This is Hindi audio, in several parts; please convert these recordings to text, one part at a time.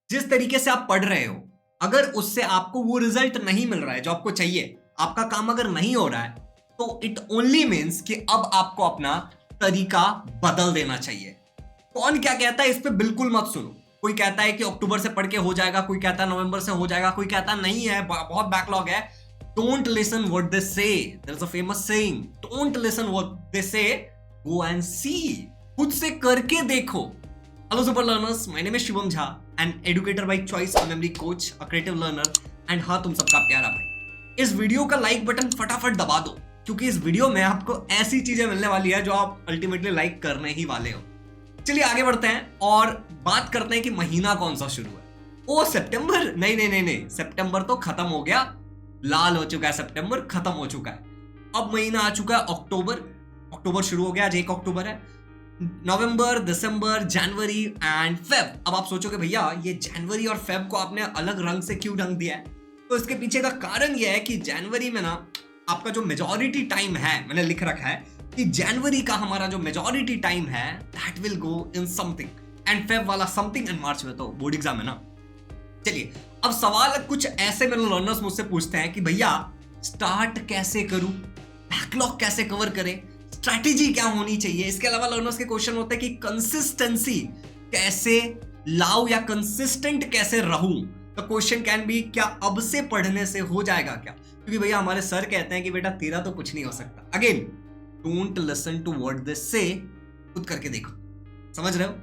जिस तरीके से आप पढ़ रहे हो, अगर उससे आपको वो रिजल्ट नहीं मिल रहा है जो आपको चाहिए, आपका काम अगर नहीं हो रहा है, तो इट ओनली मीन्स कि अब आपको अपना तरीका बदल देना चाहिए। कौन क्या कहता है इस पे बिल्कुल मत सुनो। कोई कहता है कि अक्टूबर से पढ़ के हो जाएगा, कोई कहता है नवंबर से हो जाएगा, कोई कहता नहीं है बहुत बैकलॉग है। Don't listen what they say. There is a famous saying, don't listen what they say, go and see. खुद से करके देखो। Hello super learners, my name is Shivam Jha, an educator by choice, a memory coach, a creative learner and हाँ, तुम सबका प्यारा भाई। इस वीडियो का लाइक बटन फटाफट दबा दो, क्योंकि इस वीडियो में आपको ऐसी चीजें मिलने वाली है जो आप अल्टीमेटली लाइक करने ही वाले हो। चलिए आगे बढ़ते हैं और बात करते हैं कि महीना कौन सा शुरू है। ओ सितंबर, नहीं नहीं नहीं नहीं, सितंबर तो खत्म हो गया, लाल हो चुका है, सितंबर खत्म हो चुका है। अब महीना आ चुका है अक्टूबर। अक्टूबर शुरू हो गया, आज 1 अक्टूबर है। नवंबर, दिसंबर, जनवरी एंड फेब। अब आप सोचोगे भैया ये जनवरी और फेब को आपने अलग रंग से क्यों ढंग दिया है? तो इसके पीछे का कारण यह है कि जनवरी में ना आपका जो मेजॉरिटी टाइम है, मैंने लिख रखा है कि जनवरी का हमारा जो मेजॉरिटी टाइम है that will go in something, and Feb वाला समथिंग, एंड मार्च में तो बोर्ड एग्जाम है ना। चलिए अब सवाल कुछ ऐसे मेरे लर्नर्स मुझसे पूछते हैं कि भैया स्टार्ट कैसे करूं, बैकलॉग कैसे कवर करें, स्ट्रैटेजी क्या होनी चाहिए। इसके अलावा लर्नर्स के क्वेश्चन होते हैं कि कंसिस्टेंसी कैसे लाऊं या कंसिस्टेंट कैसे रहूं। द क्वेश्चन कैन बी, क्या अब से पढ़ने से हो जाएगा क्या? क्योंकि भैया हमारे सर कहते हैं कि बेटा तेरा तो कुछ नहीं हो सकता। Again, don't listen to what they say, खुद करके देखो। समझ रहे हो?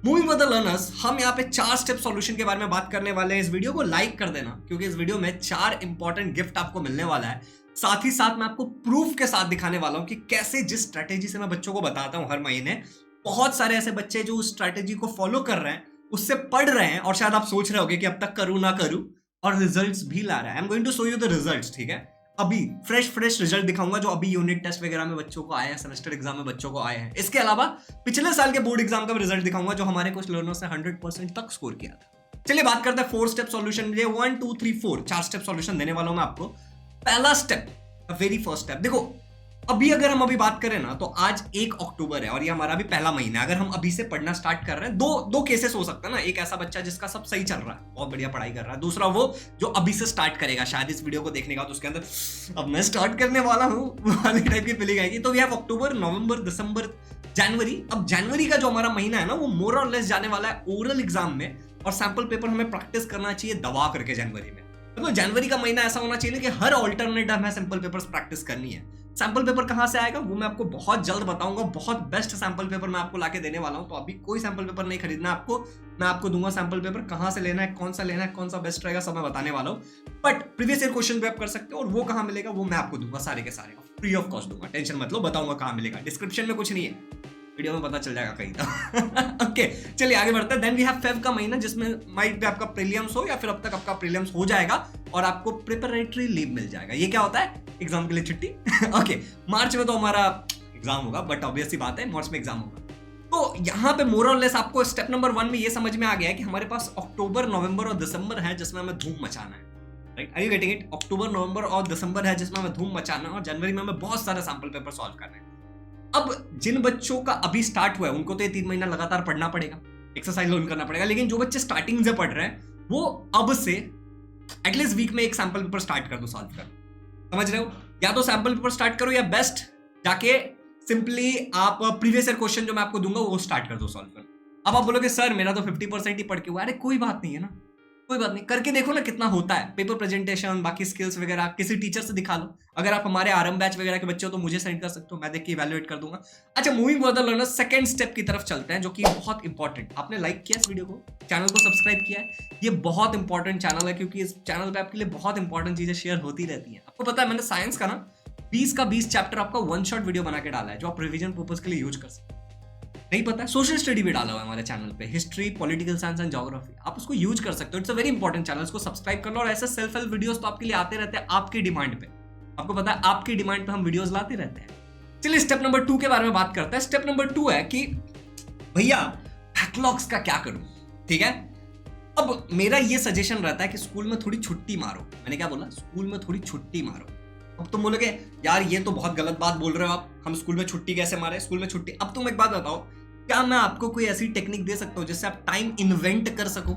मूविंग विद द लर्नर्स, हम यहाँ पे 4 स्टेप सॉल्यूशन के बारे में बात करने वाले हैं। इस वीडियो को लाइक कर देना, क्योंकि इस वीडियो में 4 इंपॉर्टेंट गिफ्ट आपको मिलने वाला है। साथ ही साथ मैं आपको प्रूफ के साथ दिखाने वाला हूं कि कैसे, जिस स्ट्रैटेजी से मैं बच्चों को बताता हूं हर महीने, बहुत सारे ऐसे बच्चे जो उस स्ट्रैटेजी को फॉलो कर रहे हैं, उससे पढ़ रहे हैं, और शायद आप सोच रहे होगे कि अब तक करूं ना करूं, और रिजल्ट्स भी ला रहा है। I am going to show you the results, ठीक है? अभी फ्रेश रिजल्ट दिखाऊंगा जो अभी यूनिट टेस्ट वगैरह में बच्चों को आए हैं, सेमेस्टर एग्जाम में बच्चों को आए हैं। इसके अलावा पिछले साल के बोर्ड एग्जाम का भी रिजल्ट दिखाऊंगा जो हमारे कुछ लर्नर्स ने 100% तक स्कोर किया था। चलिए बात करते हैं 4 स्टेप सॉल्यूशन। ये 1 2 3 4 4 स्टेप सॉल्यूशन देने वाला हूं मैं आपको। पहला स्टेप, वेरी फर्स्ट स्टेप, देखो अभी अगर हम अभी बात करें ना, तो आज 1 अक्टूबर है और ये हमारा भी पहला महीना है। अगर हम अभी से पढ़ना स्टार्ट कर रहे हैं, दो केसेस हो सकते हैं ना। एक ऐसा बच्चा जिसका सब सही चल रहा है, बहुत बढ़िया पढ़ाई कर रहा है। दूसरा वो जो अभी से स्टार्ट करेगा, शायद इस वीडियो को देखने का तो उसके अंदर अब मैं स्टार्ट करने वाला हूँ वाली टाइप की फीलिंग आएगी। तो वी हैव अक्टूबर, नवंबर, दिसंबर, जनवरी। अब जनवरी का जो हमारा महीना है ना, वो मोर और लेस जाने वाला है ओरल एग्जाम में, और सैंपल पेपर हमें प्रैक्टिस करना चाहिए दबा करके जनवरी में। तो जनवरी का महीना ऐसा होना चाहिए कि हर ऑल्टरनेट हमें सैंपल पेपर्स प्रैक्टिस करनी है। सैंपल पेपर कहां से आएगा वो मैं आपको बहुत जल्द बताऊंगा। बहुत बेस्ट सैंपल पेपर मैं आपको लाके देने वाला हूं, तो अभी कोई सैंपल पेपर नहीं खरीदना आपको। मैं आपको दूंगा सैंपल पेपर, कहां से लेना है, कौन सा लेना है, कौन सा बेस्ट रहेगा, सब मैं बताने वाला हूं। बट प्रीवियस ईयर क्वेश्चन भी आप कर सकते हो, और वो कहां मिलेगा वो मैं आपको दूंगा, सारे के सारे फ्री ऑफ कॉस्ट दूंगा। टेंशन मत लो, बताऊंगा कहां मिलेगा। डिस्क्रिप्शन में कुछ नहीं है, वीडियो में पता चल जाएगा कहीं तो। ओके चलिए आगे बढ़ते हैं। देन वी हैव फेब का महीना, जिसमें माइट भी आपका प्रीलिम्स हो, या फिर अब तक आपका प्रीलिम्स हो जाएगा और आपको प्रिपरेटरी लीव मिल जाएगा। ये क्या होता है? एग्जाम के लिए छुट्टी। ओके, मार्च में तो हमारा एग्जाम होगा, बट ऑब्वियस सी बात है मार्च में एग्जाम होगा। तो यहाँ पे मोर और लेस आपको स्टेप नंबर 1 में ये समझ में आ गया है कि हमारे पास अक्टूबर, नवंबर और दिसंबर है जिसमें हमें धूम मचाना है। Right, are you getting it? अक्टूबर, नवंबर और दिसंबर है जिसमें हमें धूम मचाना है, और जनवरी में हमें बहुत सारे सैंपल पेपर सॉल्व करने हैं। अब जिन बच्चों का अभी स्टार्ट हुआ है उनको तो ये 3 महीना लगातार पढ़ना पड़ेगा, एक्सरसाइज लर्न करना पड़ेगा। लेकिन जो बच्चे स्टार्टिंग से पढ़ रहे हैं, वो अब से एटलीस्ट वीक में एक सैंपल पेपर स्टार्ट कर दो, सॉल्व कर। समझ रहे हो? या तो सैंपल पेपर स्टार्ट करो, या बेस्ट जाके सिंपली आप प्रीवियस ईयर क्वेश्चन जो मैं आपको दूंगा वो स्टार्ट कर दो सॉल्व कर। अब आप बोलोगे सर मेरा तो 50% ही पढ़ के हुआ। अरे कोई बात नहीं है ना, कोई बात नहीं, करके देखो ना कितना होता है। पेपर प्रेजेंटेशन, बाकी स्किल्स वगैरह किसी टीचर से दिखा लो। अगर आप हमारे आरएम बैच वगैरह के बच्चे हो तो मुझे सेंड कर सकते हो, मैं देख के इवैल्यूएट कर दूंगा। अच्छा, moving for the learners, second step की तरफ चलते हैं, जो कि बहुत इंपॉर्टेंट। आपने लाइक किया इस वीडियो को, चैनल को सब्सक्राइब किया है, ये बहुत इंपॉर्टेंट चैनल है, क्योंकि इस चैनल पे आपके लिए बहुत इंपॉर्टेंट चीजें शेयर होती रहती है। आपको पता है मैंने साइंस का ना 20 का 20 चैप्टर आपका 1 शॉट वीडियो बना के डाला है, जो आप रिवीजन पर्पस के लिए यूज कर सकते हैं। नहीं पता है? सोशल स्टडी भी डाला हुआ है हमारे चैनल पे, history, political science and geography. आप उसको यूज कर सकते हो, it's a very important channel, इसको सब्सक्राइब कर लो। और ऐसे सेल्फ हेल्प वीडियोस तो आपके लिए आते रहते हैं आपकी डिमांड पे। आपको पता है आपकी डिमांड पे हम वीडियोस लाते रहते हैं। चलिए स्टेप नंबर 2 के बारे में बात करते हैं। स्टेप नंबर 2 है कि भैया बैकलॉग्स का क्या करूं, ठीक है? अब मेरा ये सजेशन रहता है कि स्कूल में थोड़ी छुट्टी मारो। मैंने क्या बोला? स्कूल में थोड़ी छुट्टी मारो। अब तुम बोलोगे यार ये तो बहुत गलत बात बोल रहे हो आप, हम स्कूल में छुट्टी कैसे मारे? स्कूल में छुट्टी, अब तुम एक बात बताओ, क्या मैं आपको कोई ऐसी टेक्निक दे सकता हूं जिससे आप टाइम इन्वेंट कर सको?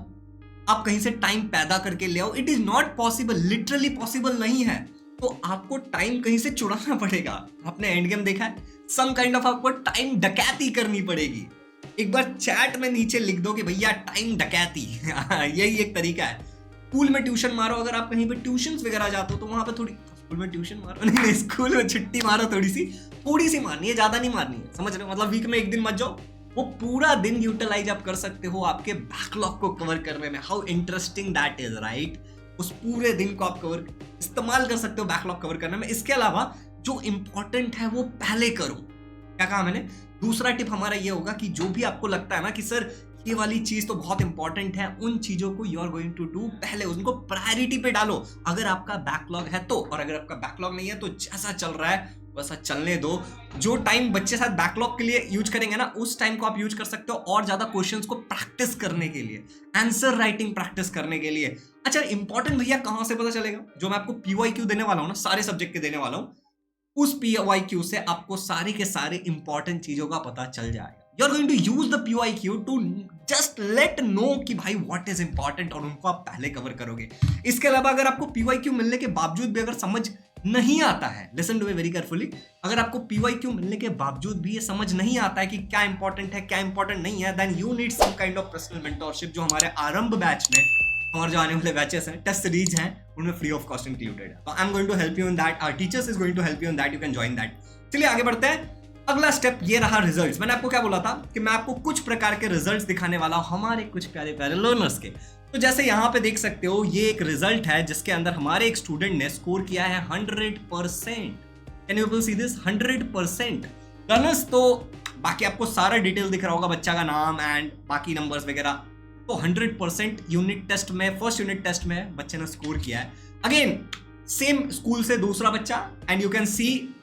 आप कहीं से टाइम पैदा करके ले आओ, it is not possible, literally possible नहीं है। तो आपको टाइम कहीं से चुराना पड़ेगा। आपने एंड गेम देखा है, सम काइंड ऑफ आपको टाइम डकैती करनी पड़ेगी। एक बार चैट में नीचे लिख दो कि भैया टाइम डकैती यही एक तरीका है। स्कूल में ट्यूशन मारो, अगर आप कहीं पे ट्यूशन वगैरह जाते हो तो वहां पे थोड़ी, स्कूल में ट्यूशन मारो नहीं, स्कूल में छुट्टी मारो, थोड़ी सी मारनी है, ज्यादा नहीं मारनी है, समझ रहे हो? मतलब वीक में एक दिन मत जाओ, वो पूरा दिन यूटिलाइज आप कर सकते हो आपके बैकलॉग को कवर करने में। How interesting that is, right? उस पूरे दिन को आप कवर इस्तेमाल कर सकते हो बैकलॉग कवर करने में। इसके अलावा जो इंपॉर्टेंट है वो पहले करो। क्या कहा मैंने? दूसरा टिप हमारा ये होगा कि जो भी आपको लगता है ना कि सर ये वाली चीज तो बहुत इंपॉर्टेंट है, उन चीजों को you are going to do पहले, उनको प्रायोरिटी पे डालो अगर आपका बैकलॉग है तो। और अगर आपका बैकलॉग नहीं है तो जैसा चल रहा है वैसा चलने दो। जो टाइम बच्चे साथ बैकलॉग के लिए यूज करेंगे ना, उस टाइम को आप यूज कर सकते हो और ज्यादा क्वेश्चंस को प्रैक्टिस करने के लिए, आंसर राइटिंग प्रैक्टिस करने के लिए। अच्छा, इंपॉर्टेंट भैया कहां से पता चलेगा? जो मैं आपको PYQ देने वाला हूं ना, सारे सब्जेक्ट के देने वाला हूं, उस PYQ से आपको सारे के सारे इंपॉर्टेंट चीजों का पता चल जाएगा। You are going to use the PYQ to just let know कि भाई व्हाट इज इंपॉर्टेंट, और उनको आप पहले कवर करोगे। इसके अलावा अगर आपको PYQ मिलने के बावजूद भी अगर समझ नहीं आता है, listen to me very carefully, अगर आपको PYQ मिलने के बावजूद भी ये समझ नहीं आता है कि क्या इंपॉर्टेंट है क्या इंपॉर्टेंट नहीं है, then you need some kind of personal mentorship, जो हमारे आरंभ बैच में, हमारे जो आने वाले बैचेस हैं, टेस्ट सीरीज हैं, उनमें फ्री ऑफ कॉस्ट इंक्लूडेड है। तो I am going to help you in that, our teachers is going to help you in that, you can join that. चलिए आगे बढ़ते हैं। अगला स्टेप ये रहा रिजल्ट्स। मैंने आपको क्या बोला था कि मैं आपको कुछ प्रकार के रिजल्ट्स दिखाने वाला हूं हमारे कुछ प्यारे प्यारे लर्नर्स के। तो जैसे यहां पे देख सकते हो, ये एक रिजल्ट है जिसके अंदर हमारे एक स्टूडेंट ने स्कोर किया है 100%। Can you people see this? 100% learners. तो बाकी आपको सारा डिटेल दिख रहा होगा, बच्चा का नाम एंड बाकी नंबर्स वगैरह। तो 100% यूनिट टेस्ट में, फर्स्ट यूनिट टेस्ट में बच्चे ने स्कोर किया है। अगेन सेम स्कूल से दूसरा बच्चा, एंड यू कैन सी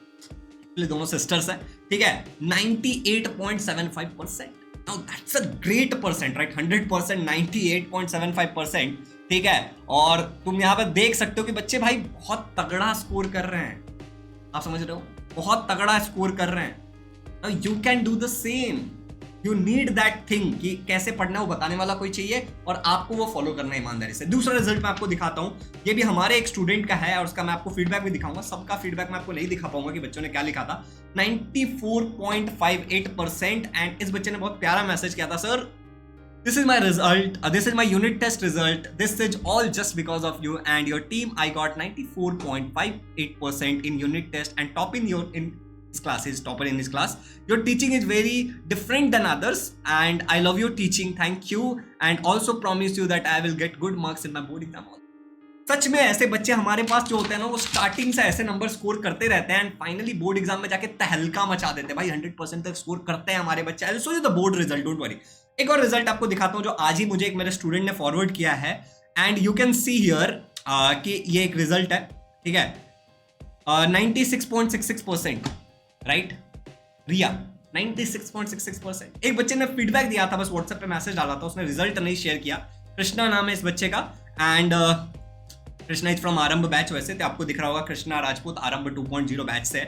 दोनों सिस्टर्स हैं, ठीक है, 98.75%। Now that's a great percent, right? 100%, 98.75%, ठीक है। और तुम यहाँ पे देख सकते हो कि बच्चे भाई बहुत तगड़ा स्कोर कर रहे हैं, आप समझ रहे हो? बहुत तगड़ा स्कोर कर रहे हैं। Now you can do the same. You need that thing कि कैसे पढ़ना है वो बताने वाला कोई चाहिए और आपको वो फॉलो करना है ईमानदारी से। दूसरा रिजल्ट मैं आपको दिखाता हूँ, ये भी हमारे एक स्टूडेंट का है और उसका मैं आपको फीडबैक भी दिखाऊंगा। सबका फीडबैक मैं आपको नहीं दिखा पाऊंगा कि बच्चों ने क्या लिखा था। 94.58%, एंड इस बच्चे ने बहुत प्यारा मैसेज किया था, sir this is my result, this is my unit test result, this is all just because of you and your team. I got 94.58% in unit test and top in his class, is topper in his class. Your teaching is very different than others and I love your teaching, thank you, and also promise you that I will get good marks in my board exam. सच में ऐसे बच्चे हमारे पास जो होते हैं ना, वो स्टार्टिंग से ऐसे नंबर स्कोर करते रहते हैं एंड फाइनली बोर्ड एग्जाम में जाके तहलका मचा देते हैं। भाई 100% तक स्कोर करते हैं हमारे बच्चे। I will show you the board result, don't worry. एक और रिजल्ट आपको दिखाता हूं जो आज ही मुझे एक मेरे स्टूडेंट ने फॉरवर्ड किया है, and you can see here कि ये एक रिजल्ट है, ठीक है, 96.66%, राइट रिया, 96.66%। एक बच्चे ने फीडबैक दिया था, बस व्हाट्सएप पे मैसेज डाला था, उसने रिजल्ट नहीं शेयर किया। कृष्णा नाम है इस बच्चे का, एंड कृष्णा इज फ्रॉम आरंभ बैच। वैसे तो आपको दिख रहा होगा कृष्णा राजपूत आरंभ 2.0 बैच से।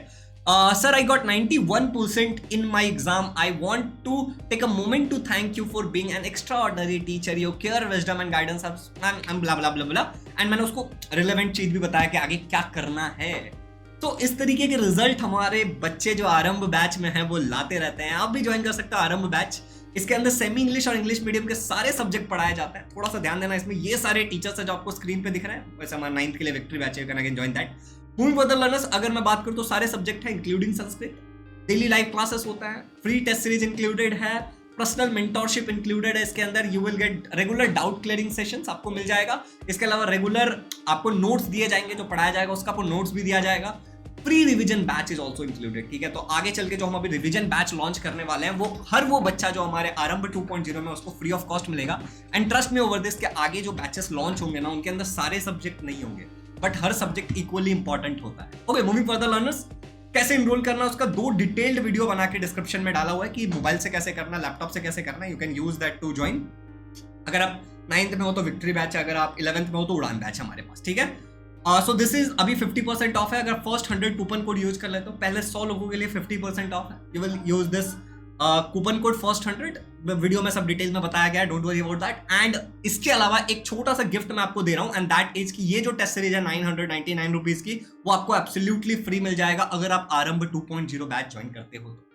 Sir I got 91% in my exam. I want to take a moment to thank you for being an extraordinary teacher, your care, wisdom and guidance, blah blah blah blah. And मैंने उसको रिलेवेंट चीज भी बताया कि आगे क्या करना है। तो इस तरीके के रिजल्ट हमारे बच्चे जो आरंभ बैच में हैं वो लाते रहते हैं। आप भी ज्वाइन कर सकते हो आरंभ बैच। इसके अंदर सेमी इंग्लिश और इंग्लिश मीडियम के सारे सब्जेक्ट पढ़ाए जाते हैं। थोड़ा सा ध्यान देना इसमें, ये सारे टीचर्स हैं जो आपको स्क्रीन पे दिख रहे हैं। वैसे हमारा 9th के लिए विक्ट्री बैच है, you can again join that. Moving for the learners, अगर मैं बात करूं तो सारे सब्जेक्ट हैं including Sanskrit, daily live classes होता है, फ्री टेस्ट सीरीज इंक्लूडेड है, पर्सनल मेंटोरशिप इंक्लूडेड है। इसके अंदर you will get regular doubt clearing sessions आपको मिल जाएगा। इसके अलावा रेगुलर आपको नोट्स दिए जाएंगे, जो पढ़ाया जाएगा उसका आपको नोट्स भी दिया जाएगा। Free revision batch is also included, ठीक है। तो आगे चल के जो हम अभी रिवीजन बैच लॉन्च करने वाले हैं, वो हर वो बच्चा जो हमारे आरंभ 2.0 में उसको फ्री ऑफ कॉस्ट मिलेगा। एंड ट्रस्ट में ओवर दिस के आगे जो बैचेस लॉन्च होंगे ना, उनके अंदर सारे सब्जेक्ट नहीं होंगे, but her subject equally important होता है। Okay, moving for the learners, कैसे इनरोल करना है उसका 2 डिटेल्ड वीडियो बना के डिस्क्रिप्शन में डाला हुआ है कि मोबाइल से कैसे करना, लैपटॉप से कैसे करना। You can use that to join. अगर आप 9th में हो तो विक्ट्री बैच है, अगर आप 11th में हो तो उड़ान बैच हमारे पास, ठीक है। सो दिस इज अभी 50% ऑफ है। अगर फर्स्ट 100 कूपन कोड यूज कर लेते हो, पहले 100 लोगों के लिए 50% ऑफ है। You will use this coupon code first 100 video में सब डिटेल में बताया गया है, don't worry about that. And इसके अलावा एक छोटा सा गिफ्ट मैं आपको दे रहा हूं, एंड दैट इज कि ये जो टेस्ट सीरीज है 999 रुपीज की, वो आपको एब्सोल्युटली फ्री मिल जाएगा अगर आप आरंभ 2.0 बैच ज्वाइन करते हो तो।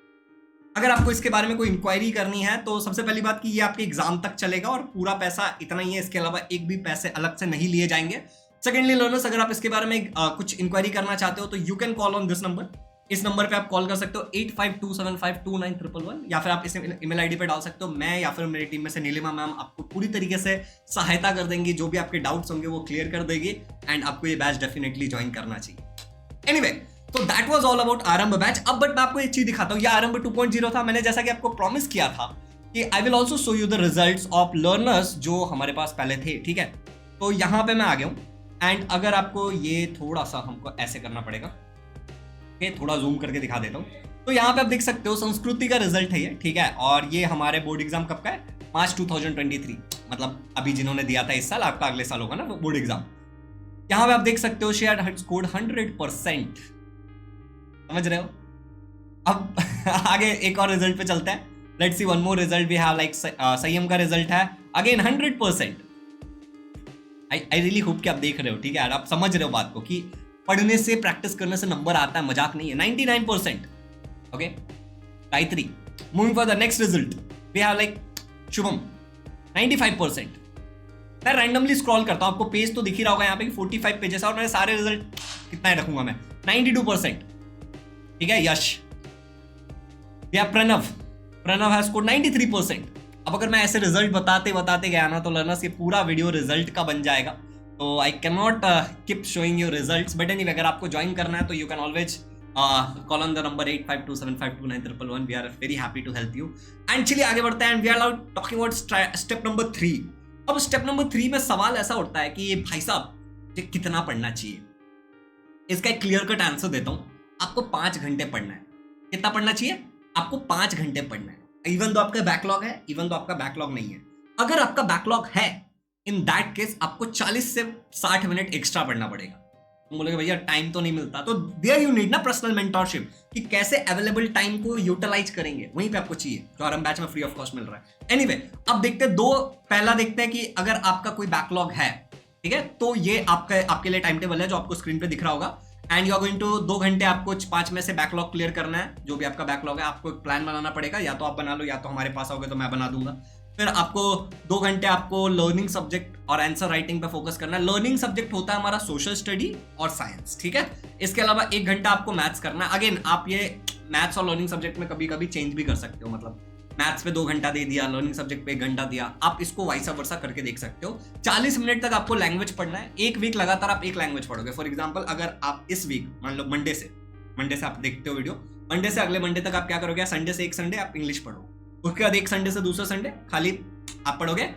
अगर आपको इसके बारे में कोई इंक्वायरी करनी है तो सबसे पहली बात कि ये आपके एग्जाम तक चलेगा और पूरा पैसा इतना ही है, इसके अलावा एक भी पैसे अलग से नहीं लिए जाएंगे। सेकेंडली लर्नर्स, अगर आप इसके बारे में कुछ इंक्वायरी करना चाहते हो तो you can call on this number. इस नंबर पे आप कॉल कर सकते हो 8527529111, या फिर आप इस ईमेल आईडी पे डाल सकते हो। मैं या फिर मेरी टीम में से नीलिमा मैम आपको पूरी तरीके से सहायता कर देंगी, जो भी आपके डाउट्स होंगे वो क्लियर कर देगी, एंड आपको ये बैच डेफिनेटली ज्वाइन करना चाहिए। एनीवे, तो दैट वाज ऑल अबाउट आरंभ बैच। अब बट मैं आपको एक चीज दिखाता हूँ, ये आरंभ 2.0 था। मैंने जैसा कि आपको प्रॉमिस किया था कि I will also show you the results of learners जो हमारे पास पहले थे, ठीक है। तो यहाँ पे मैं आ गया हूँ, एंड अगर आपको ये थोड़ा सा हमको ऐसे करना पड़ेगा, थोड़ा जूम करके दिखा देता हूँ। तो यहाँ पे आप देख सकते हो संस्कृति का रिजल्ट है ये, ठीक है। और ये हमारे बोर्ड एग्जाम कब का है? मार्च 2023, मतलब अभी जिन्होंने दिया था इस साल, आपका अगले साल होगा ना बोर्ड एग्जाम। यहाँ पे आप देख सकते हो शेयर हैड स्कोर्ड 100%, समझ रहे हो। अब आगे एक और रिजल्ट पे चलते हैं। Let's see one more result we have, like Sanyam का रिजल्ट है अगेन 100%। आई रियली होप कि आप देख रहे हो, ठीक है यार, आप समझ रहे हो बात को कि पढ़ने से प्रैक्टिस करने से नंबर आता है, मजाक नहीं है। 99%, okay. Gayatri, moving for the next result we have like Shubham 95%। मैं रैंडमली स्क्रॉल करता हूं, आपको पेज तो दिख ही रहा होगा यहाँ पे 45 पेजेस है, और मैं सारे रिजल्ट कितना ही रखूंगा मैं, 92%, ठीक है। Yash, we have Pranav has scored 93%। अब अगर मैं ऐसे रिजल्ट बताते बताते गया ना तो लर्नर्स ये पूरा वीडियो रिजल्ट का बन जाएगा, तो I can not keep showing you results. But anyway, अगर आपको ज्वाइन करना है तो you can always call on the number 8527529111। We are very happy to help you. And चलिए आगे बढ़ते हैं, and we are talking about step number 3। अब स्टेप नंबर 3 में सवाल ऐसा उठता है कि भाई साहब ये कितना पढ़ना चाहिए। इसका एक क्लियर कट आंसर देता हूं, आपको 5 घंटे पढ़ना है। कितना पढ़ना चाहिए? आपको 5 घंटे पढ़ना है, इवन तो आपका बैकलॉग है, इवन तो आपका बैकलॉग नहीं है। अगर आपका बैकलॉग है, इन दैट केस आपको 40 से 60 मिनट एक्स्ट्रा पढ़ना पड़ेगा। तुम बोलोगे भैया टाइम तो नहीं मिलता, तो देयर यू नीड ना पर्सनल मेंटरशिप कि कैसे अवेलेबल टाइम को यूटिलाइज करेंगे, वहीं पे आपको चाहिए, जो आरंभ बैच में फ्री ऑफ कॉस्ट मिल रहा है। एनीवे, अब देखते हैं पहला देखते हैं कि अगर आपका कोई बैकलॉग है, ठीक है, तो ये आपके लिए टाइम टेबल है जो आपको स्क्रीन पे दिख रहा होगा। And you are going to 2 घंटे आपको 5 में से बैकलॉग क्लियर करना है। जो भी आपका बैकलॉग है, आपको एक प्लान बनाना पड़ेगा, या तो आप बना लो या तो हमारे पास आओगे तो मैं बना दूंगा। फिर आपको 2 घंटे आपको लर्निंग सब्जेक्ट और आंसर राइटिंग पे फोकस करना है। लर्निंग सब्जेक्ट होता है हमारा सोशल स्टडी और साइंस, ठीक है। इसके अलावा 1 घंटा आपको मैथ्स करना है। अगेन आप ये मैथ्स और लर्निंग सब्जेक्ट में कभी कभी चेंज भी कर सकते हो, मतलब मैथ्स पे 2 घंटा दे दिया, लर्निंग सब्जेक्ट पे 1 घंटा दिया, आप इसको वाइसा वर्सा करके देख सकते हो। 40 मिनट तक आपको लैंग्वेज पढ़ना है। 1 वीक लगातार आप 1 लैंग्वेज पढ़ोगे। फॉर एग्जांपल, अगर आप इस वीक मान लो मंडे से आप देखते हो वीडियो, मंडे से अगले मंडे तक आप क्या करोगे? संडे से 1 संडे आप इंग्लिश पढ़ो, उसके बाद 1 संडे से दूसरा संडे खाली आप पढ़ोगे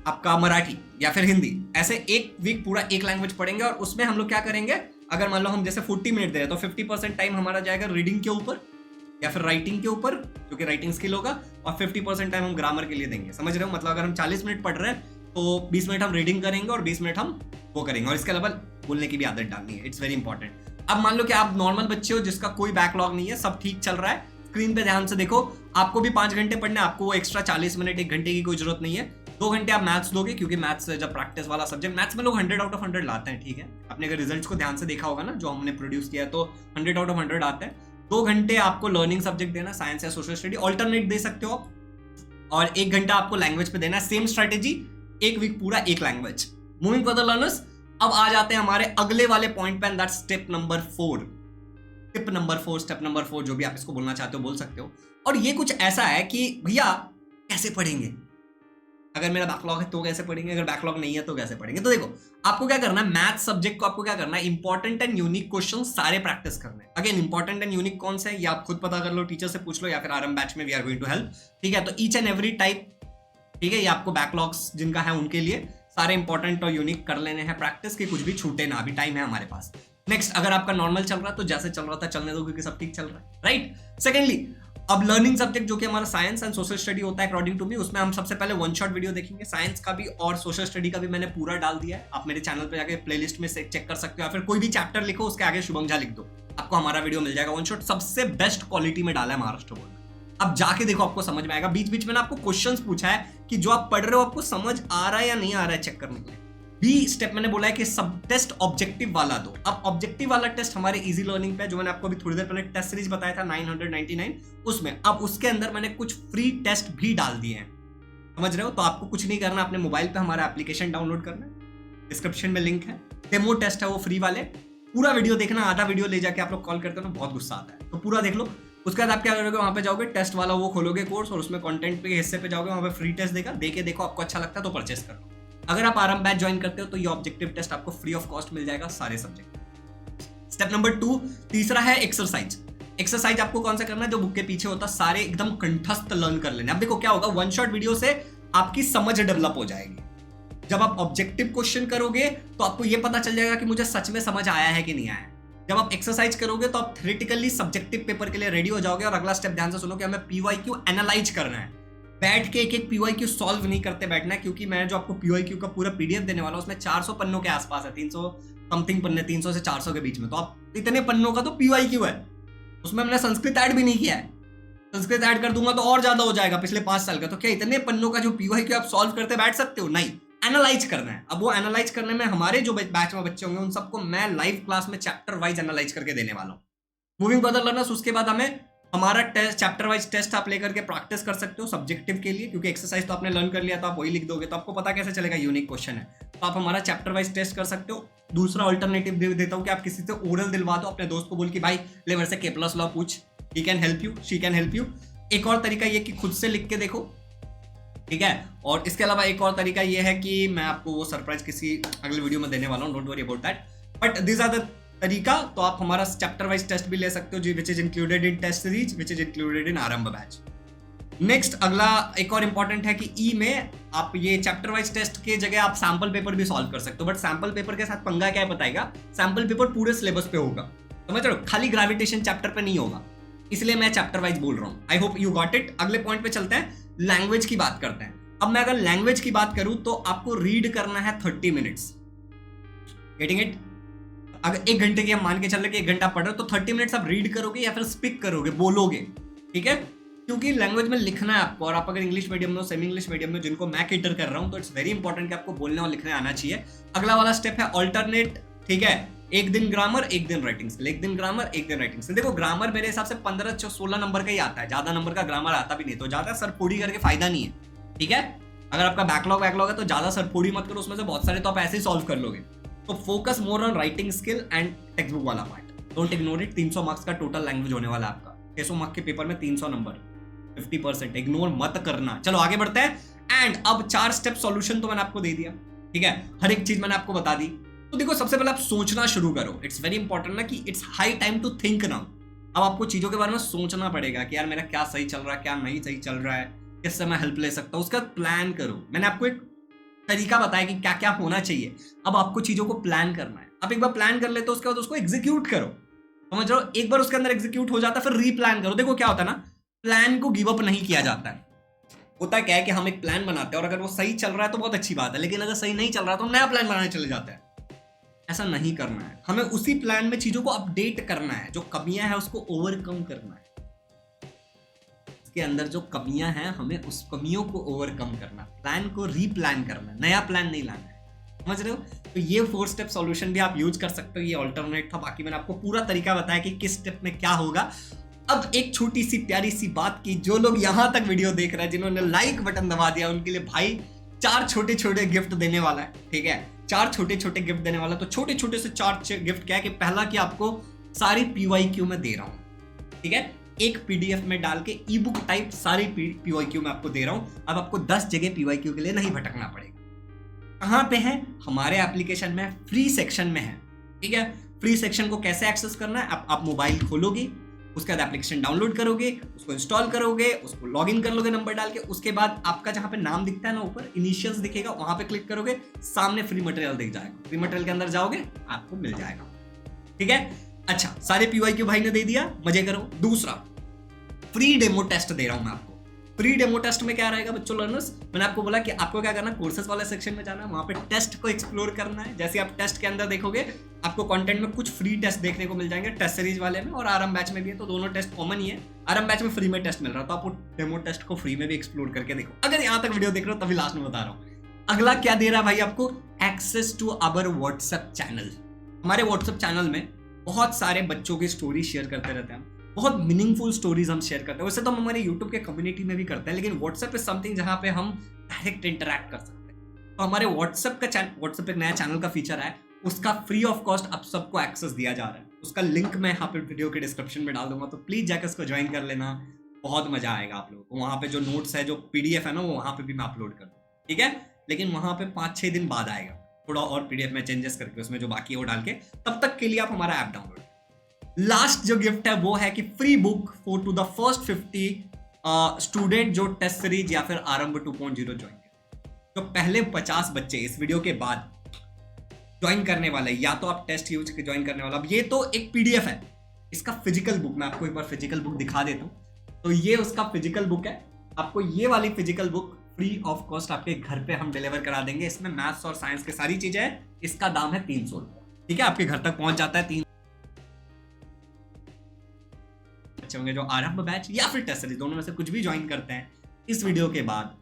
आपका मराठी या फिर हिंदी। ऐसे 1 वीक पूरा 1 लैंग्वेज पढ़ेंगे, और उसमें हम लोग क्या करेंगे, अगर मान लो हम जैसे 40 मिनट दे रहे हैं तो 50% टाइम हमारा जाएगा रीडिंग के ऊपर या फिर राइटिंग के ऊपर, जो कि राइटिंग स्किल होगा, और 50% टाइम हम ग्रामर के लिए देंगे। समझ रहे हो? मतलब अगर हम 40 मिनट पढ़ रहे हैं तो 20 मिनट हम रीडिंग करेंगे और 20 मिनट हम वो करेंगे, और इसके अलावा बोलने की भी आदत डालनी है। It's very important. अब मान लो कि आप नॉर्मल बच्चे हो जिसका कोई बैकलॉग नहीं है, सब ठीक चल रहा है, स्क्रीन पे ध्यान से देखो, आपको भी 5 घंटे पढ़ना है, आपको वो एक्स्ट्रा 40 मिनट 1 घंटे की कोई जरूरत नहीं है। 2 घंटे आप मैथ्स दोगे, क्योंकि मैथ्स जब प्रैक्टिस वाला सब्जेक्ट, मैथ्स में लोग 100 आउट ऑफ 100 लाते हैं, ठीक है। आपने अगर रिजल्ट्स को ध्यान से देखा होगा ना, जो हमने प्रोड्यूस किया, तो 100 आउट ऑफ 100 आते हैं। 2 घंटे आपको लर्निंग सब्जेक्ट देना, साइंस या सोशल स्टडी, ऑल्टरनेट दे सकते हो, और 1 घंटा आपको लैंग्वेज पे देना है। सेम स्ट्रेटेजी, 1 वीक पूरा 1 language. Moving for the learners, अब आ जाते हैं हमारे अगले वाले पॉइंट पे, and that's step number 4। Step number 4, जो भी आप इसको बोलना चाहते हो बोल सकते हो। और ये कुछ ऐसा है कि भैया कैसे पढ़ेंगे, अगर मेरा बैकलॉग है तो कैसे पढ़ेंगे, अगर बैकलॉग नहीं है तो कैसे पढ़ेंगे। तो देखो, आपको क्या करना है, मैथ सब्जेक्ट को आपको क्या करना है, इंपॉर्टेंट एंड यूनिक क्वेश्चन सारे प्रैक्टिस करने हैं। अगेन इंपॉर्टेंट एंड यूनिक कौन से है ये आप खुद पता कर लो, टीचर से पूछ लो, या फिर आरंभ बैच में we are going to help, ठीक है। तो ईच एंड एवरी टाइप, ठीक है, ये आपको बैकलॉग्स जिनका है उनके लिए सारे इंपॉर्टेंट और यूनिक कर लेने हैं प्रैक्टिस, के कुछ भी छूटे ना, अभी टाइम है हमारे पास। नेक्स्ट, अगर आपका नॉर्मल चल रहा है तो जैसे चल रहा था चलने दो, क्योंकि सब ठीक चल रहा है, राइट। सेकेंडली, अब लर्निंग सब्जेक्ट जो कि हमारा साइंस एंड सोशल स्टडी होता है अकॉर्डिंग टू मी, उसमें हम सबसे पहले 1 शॉट वीडियो देखेंगे। साइंस का भी और सोशल स्टडी का भी मैंने पूरा डाल दिया है, आप मेरे चैनल पे जाके प्लेलिस्ट में से चेक कर सकते हो, या फिर कोई भी चैप्टर लिखो उसके आगे शुभम झा लिख दो, आपको हमारा वीडियो मिल जाएगा। 1 शॉट सबसे बेस्ट क्वालिटी में डाला है महाराष्ट्र बोर्ड में। अब जाके देखो, आपको समझ में आएगा। बीच बीच में ना आपको क्वेश्चंस पूछा है कि जो आप पढ़ रहे हो आपको समझ आ रहा है या नहीं आ रहा है, चेक करने के लिए। बी स्टेप मैंने बोला है कि सब टेस्ट ऑब्जेक्टिव वाला दो। अब ऑब्जेक्टिव वाला टेस्ट हमारे इजी लर्निंग पे, जो मैंने आपको अभी थोड़ी देर पहले टेस्ट सीरीज बताया था 999, उसमें अब उसके अंदर मैंने कुछ फ्री टेस्ट भी डाल दिए हैं, समझ रहे हो। तो आपको कुछ नहीं करना, अपने मोबाइल पे हमारा एप्लीकेशन डाउनलोड करना है, डिस्क्रिप्शन में लिंक है, डेमो टेस्ट है वो फ्री वाले, पूरा वीडियो देखना। आधा वीडियो ले जाके आप लोग कॉल करते हो ना, बहुत गुस्सा आता है, तो पूरा देख लो। उसके बाद आप क्या करोगे, वहां पे जाओगे, टेस्ट वाला वो खोलोगे कोर्स, और उसमें कंटेंट पे हिस्से पे जाओगे, वहां पे फ्री टेस्ट देगा, देके देखो आपको अच्छा लगता है तो परचेस कर लो। अगर आप आरएम बैच ज्वाइन करते हो तो ये ऑब्जेक्टिव टेस्ट आपको फ्री ऑफ कॉस्ट मिल जाएगा सारे सब्जेक्ट। स्टेप नंबर 2, तीसरा है एक्सरसाइज। एक्सरसाइज आपको कौन सा करना है, जो बुक के पीछे होता है, सारे एकदम कंठस्थ लर्न कर लेने। अब देखो क्या होगा, वन शॉट वीडियो से आपकी समझ डेवलप हो जाएगी। जब आप ऑब्जेक्टिव क्वेश्चन करोगे तो आपको यह पता चल जाएगा कि मुझे सच में समझ आया है कि नहीं आया। जब आप एक्सरसाइज करोगे तो आप थ्योरेटिकली सब्जेक्टिव पेपर के लिए रेडी हो जाओगे। और अगला स्टेप ध्यान से सुनो कि हमें पीवाईक्यू एनालाइज करना है। बैठ के एक एक पीवाईक्यू सॉल्व नहीं करते बैठना है, क्योंकि मैं जो आपको पीवाईक्यू का पूरा पीडीएफ देने वाला हूं उसमें 400 पन्नों के आसपास है, 300 समथिंग पन्ने, 300 से 400 के बीच में। तो आप इतने पन्नों का तो पीवाईक्यू है, उसमें हमने संस्कृत ऐड भी नहीं किया है। संस्कृत ऐड कर दूंगा तो और ज्यादा हो जाएगा, पिछले 5 साल का। तो क्या इतने पन्नों का जो पीवाईक्यू आप सॉल्व करते बैठ सकते हो? नहीं, एनालाइज करना है। अब वो एनालाइज करने में हमारे जो बैच में बच्चे होंगे उन सबको मैं लाइव क्लास में चैप्टर वाइज एनालाइज करके देने वाला हूँ। मूविंग फर्दर लर्नर्स, उसके बाद हमें हमारा टेस्ट, चैप्टर वाइज टेस्ट आप लेकर के प्रैक्टिस कर सकते हो सब्जेक्टिव के लिए, क्योंकि एक्सरसाइज तो आपने लर्न कर लिया तो आप वही लिख दोगे, तो आपको पता कैसे चलेगा यूनिक क्वेश्चन है। तो आप हमारा चैप्टर वाइज टेस्ट कर सकते हो। दूसरा अल्टरनेटिव देता हूँ कि आप किसी से ओरल दिलवा दो, अपने दोस्त को बोल कि भाई ले मेरे से Kepler's लॉ पूछ, he can help you, she can help you. एक और तरीका ये कि खुद से लिख के देखो, ठीक है। और इसके अलावा एक और तरीका ये है कि मैं आपको वो सरप्राइज किसी अगले वीडियो में देने वाला हूँ, don't worry about that, but this are the तरीका। तो आप हमारा चैप्टर वाइज टेस्ट भी ले सकते हो, which is included in test series, which is included in Aarambh batch. Next अगला एक और इंपॉर्टेंट है कि ई में आप ये चैप्टर वाइज टेस्ट के जगह आप सैंपल पेपर भी सॉल्व कर सकते हो। बट सैंपल पेपर के साथ पंगा क्या है बताएगा, सैंपल पेपर पूरे सिलेबस पे होगा, समझ रहे हो, खाली ग्रेविटेशन चैप्टर पे नहीं होगा, इसलिए मैं चैप्टर वाइज बोल रहा हूँ। I hope you got it. अगले पॉइंट पे चलते हैं, लैंग्वेज की बात करते हैं। अब मैं अगर लैंग्वेज की बात करूं तो आपको रीड करना है 30 मिनट्स, गेटिंग इट। अगर 1 घंटे की हम मान के चल रहे कि 1 घंटा पढ़ रहे हो तो 30 मिनट्स आप रीड करोगे या फिर स्पीक करोगे, बोलोगे, ठीक है। क्योंकि लैंग्वेज में लिखना है आपको, और आप अगर इंग्लिश मीडियम में हो, सेमी इंग्लिश मीडियम में, जिनको मैं कैटर कर रहा हूं, तो इट्स वेरी इंपॉर्टेंट कि आपको बोलने और लिखने आना चाहिए। अगला वाला स्टेप है ऑल्टरनेट, ठीक है। एक दिन ग्रामर, एक दिन राइटिंग स्किल, एक दिन ग्रामर, एक दिन राइटिंग स्किल। देखो ग्रामर मेरे हिसाब से 15-16 नंबर का ही आता है, ज्यादा नंबर का ग्रामर आता भी नहीं, तो ज्यादा सरफोड़ी करके फायदा नहीं है, ठीक है। अगर आपका बैकलॉग है तो ज्यादा सरफोड़ी मत करो, उसमें से बहुत सारे तो आप ऐसे ही सॉल्व कर लोगे। तो focus more on writing skill and textbook वाला part, don't ignore it. 300 marks का टोटल लैंग्वेज होने वाला है आपका, 600 मार्क्स के पेपर में 300 नंबर, 50%, इग्नोर मत करना। चलो आगे बढ़ते हैं। एंड अब 4 स्टेप सॉल्यूशन तो मैंने आपको दे दिया, ठीक है, हर एक चीज मैंने आपको बता दी। तो देखो सबसे पहले आप सोचना शुरू करो, इट्स वेरी इंपॉर्टेंट ना कि it's high time to think now. अब आपको चीजों के बारे में सोचना पड़ेगा कि यार मेरा क्या सही चल रहा है, क्या नहीं सही चल रहा है, किससे मैं हेल्प ले सकता हूँ, उसका प्लान करो। मैंने आपको एक तरीका बताया कि क्या क्या होना चाहिए, अब आपको चीजों को प्लान करना है। आप एक बार प्लान कर लेते हो, उसके बाद उसको एग्जीक्यूट करो, समझ रहे हो। एक बार उसके अंदर एग्जीक्यूट हो जाता है फिर रीप्लान करो। देखो क्या होता है ना, प्लान को गिव अप नहीं किया जाता है। होता क्या है कि हम एक प्लान बनाते हैं और अगर वो सही चल रहा है तो बहुत अच्छी बात है, लेकिन अगर सही नहीं चल रहा तो हम नया प्लान बनाने चले जाते हैं। ऐसा नहीं करना है, हमें उसी प्लान में चीजों को अपडेट करना है, जो कमियां हैं उसको ओवरकम करना है। इसके अंदर जो कमियां हैं हमें उस कमियों को ओवरकम करना, प्लान को रीप्लान करना, नया प्लान नहीं लाना है, समझ रहे हो। तो ये 4 स्टेप सॉल्यूशन भी आप यूज कर सकते हो। ये ऑल्टरनेट था, बाकी मैंने आपको पूरा तरीका बताया कि किस स्टेप में क्या होगा। अब एक छोटी सी प्यारी सी बात की, जो लोग यहां तक वीडियो देख रहे हैं, जिन्होंने लाइक बटन दबा दिया, उनके लिए भाई 4 छोटे छोटे गिफ्ट देने वाला है, ठीक है। 4 छोटे छोटे गिफ्ट देने वाला। तो छोटे छोटे से 4 गिफ्ट क्या है कि पहला कि आपको सारी पीवाईक्यू में दे रहा हूं, ठीक है, एक पीडीएफ में डाल के ई बुक टाइप सारी पीवाईक्यू में आपको दे रहा हूं। अब आपको 10 जगह पीवाईक्यू के लिए नहीं भटकना पड़ेगा। कहां पे है, हमारे एप्लीकेशन में फ्री सेक्शन में है, ठीक है। फ्री सेक्शन को कैसे एक्सेस करना है, आप मोबाइल खोलोगे, उसके बाद एप्लीकेशन डाउनलोड करोगे, उसको इंस्टॉल करोगे, उसको लॉगिन कर लोगे नंबर डाल के। उसके बाद आपका जहां पे नाम दिखता है ना ऊपर इनिशियल्स दिखेगा, वहां पे क्लिक करोगे, सामने फ्री मटेरियल दिख जाएगा। फ्री मटेरियल के अंदर जाओगे आपको मिल जाएगा, ठीक है। अच्छा, सारे पीवाईक्यू भाई ने दे दिया, मजे करो। दूसरा, फ्री डेमो टेस्ट दे रहा हूं मैं आपको। फ्री डेमो टेस्ट में क्या रहेगा बच्चों लर्नर्स, मैंने आपको बोला कि आपको क्या करना, कोर्सेज वाले सेक्शन में जाना है, वहां पे टेस्ट को एक्सप्लोर करना है। जैसे आप टेस्ट के अंदर देखोगे आपको कंटेंट में कुछ फ्री टेस्ट देखने को मिल जाएंगे, टेस्ट सीरीज वाले में और आरएम बैच में भी है, तो दोनों टेस्ट कॉमन ही है। आरएम बैच में फ्री में टेस्ट मिल रहा है, तो आप वो डेमो टेस्ट को फ्री में भी एक्सप्लोर करके देखो। अगर यहाँ तक वीडियो देख रहे हो तभी लास्ट में बता रहा हूँ। अगला क्या दे रहा है भाई आपको, access to our WhatsApp channel. हमारे व्हाट्सएप चैनल में बहुत सारे बच्चों की स्टोरी शेयर करते रहते हैं, बहुत मीनिंगफुल स्टोरीज हम शेयर करते हैं। वैसे तो हम हमारे यूट्यूब के कम्युनिटी में भी करते हैं, लेकिन व्हाट्सएप इज समथिंग जहां पे हम डायरेक्ट इंटरैक्ट कर सकते हैं। तो हमारे व्हाट्सएप एक नया चैनल का फीचर है, उसका फ्री ऑफ कॉस्ट आप सबको एक्सेस दिया जा रहा है। उसका लिंक मैं यहाँ पे वीडियो के डिस्क्रिप्शन में डाल दूंगा, तो प्लीज जाकर उसको ज्वाइन कर लेना, बहुत मजा आएगा आप लोगों को। वहाँ पे जो नोट्स है, जो पीडीएफ है ना, वो वहाँ पे भी मैं अपलोड कर दूँ, ठीक है। लेकिन वहाँ पे 5-6 दिन बाद आएगा, थोड़ा और पीडीएफ में चेंजेस करके उसमें जो बाकी है वो डाल के। तब तक के लिए आप हमारा ऐप डाउनलोड। लास्ट जो गिफ्ट है वो है कि free book for to the first 50 student जो टेस्ट सीरीज या फिर आरंभ 2.0 ज्वाइन करें। तो पहले 50 बच्चे इस वीडियो के बाद ज्वाइन करने वाले, या तो आप टेस्ट यूज के ज्वाइन करने वाला। अब ये तो एक पीडीएफ है, इसका फिजिकल बुक मैं आपको एक बार फिजिकल बुक दिखा देता हूँ। तो ये उसका फिजिकल बुक है, आपको ये वाली physical book free of cost आपके घर पे हम डिलीवर करा देंगे। इसमें मैथ्स और साइंस की सारी चीजें हैं। इसका दाम है 300 रुपये, ठीक है। आपके घर तक पहुंच जाता है। 3 बच्चे होंगे जो आरंभ बैच या फिर टेस्ट सीरीज, दोनों में से कुछ भी ज्वाइन करते हैं, इस वीडियो के बाद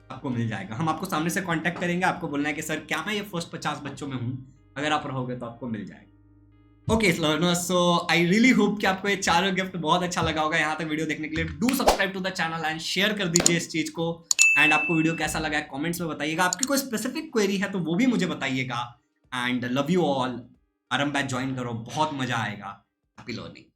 आपको मिल जाएगा। हम आपको सामने से कांटेक्ट करेंगे, आपको बोलना है कि सर क्या मैं ये फर्स्ट 50 बच्चों में हूं, अगर आप रहोगे तो आपको मिल जाएगा। Okay learners, so I really hope कि आपको ये चारों गिफ्ट बहुत अच्छा लगा होगा। यहाँ तक वीडियो देखने के लिए do subscribe to the channel and share कर दीजिए इस चीज को। एंड आपको वीडियो कैसा लगा है कमेंट्स में बताइएगा। आपकी कोई स्पेसिफिक क्वेरी है तो वो भी मुझे बताइएगा। And love you all. आरंभ बैच ज्वाइन करो, बहुत मजा आएगा। Happy learning.